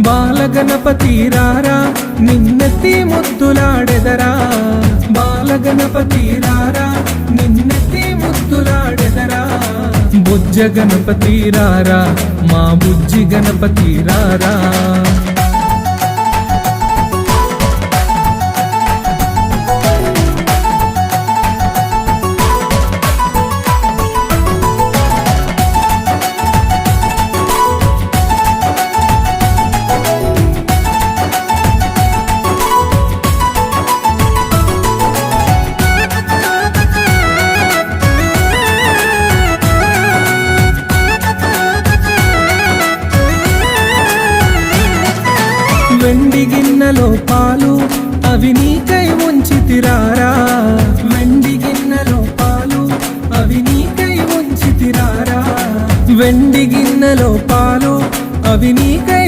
బాలగణపతి రారా నిన్నెత్తి ముద్దులాడెదరా, బాలగణపతి రారా నిన్నెత్తి ముద్దులాడెదరా, బుజ్జ గణపతి రారా మా బుజ్జి గణపతి రారా. వెండి గిన్నెలో పాలు అవి నీకై ఉంచితిరారా, వెండి గిన్నెలో పాలు అవి నీకై ఉంచితిరారా, వెండి గిన్నెలో పాలు అవి నీకై